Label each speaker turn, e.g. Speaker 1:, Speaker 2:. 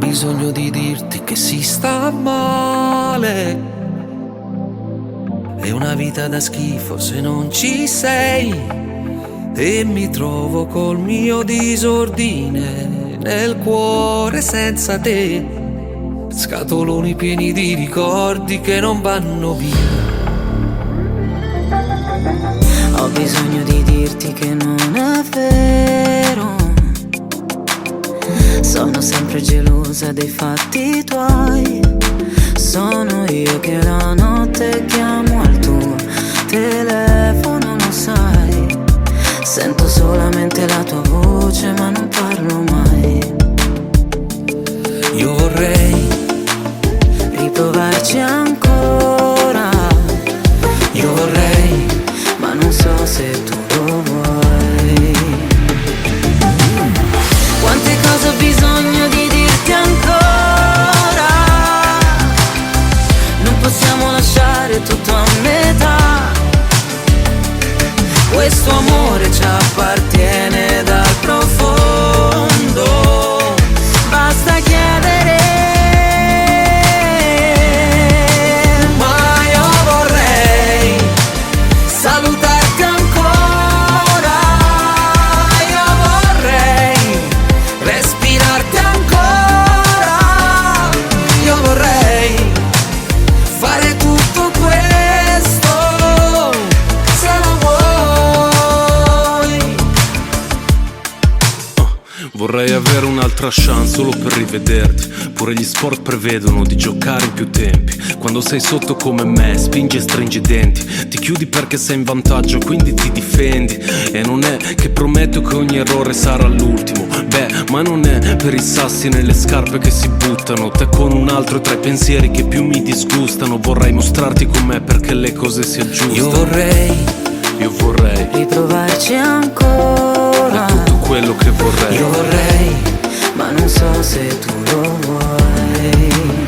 Speaker 1: bisogno di dirti che si sta male. È una vita da schifo se non ci sei. E mi trovo col mio disordine nel cuore senza te. Scatoloni pieni di ricordi che non vanno via.
Speaker 2: Ho bisogno di dirti che non è vero. Sono sempre gelosa dei fatti tuoi. Sono io che la notte chiamo al tuo telefono, lo sai. Sento solamente la tua voce ma non parlo mai.
Speaker 1: Io vorrei
Speaker 2: riprovarci ancora.
Speaker 1: Io vorrei,
Speaker 2: ma non so se tu lo vuoi. Quante cose ho bisogno di dirti ancora. Non possiamo lasciare tutto a metà. Questo amore ci appartiene dal profondo. Basta chiedere.
Speaker 1: ma io vorrei salutarti ancora. Io vorrei respirarti ancora. Io vorrei fare tutto questo se lo vuoi.
Speaker 3: Vorrei avere un'altra chance solo per rivederti. Pure gli sport prevedono di giocare in più tempi. Quando sei sotto come me, spingi e stringi i denti. Ti chiudi perché sei in vantaggio, quindi ti difendi. E non è che prometto che ogni errore sarà l'ultimo. Beh, ma non è per i sassi nelle scarpe che si buttano. Te con un altro tra i pensieri che più mi disgustano. Vorrei mostrarti com'è perché le cose si aggiustano.
Speaker 1: Io vorrei
Speaker 2: Riprovarci ancora.
Speaker 3: è tutto quello che vorrei.
Speaker 1: Io vorrei,
Speaker 2: Ma non so se tu lo vuoi.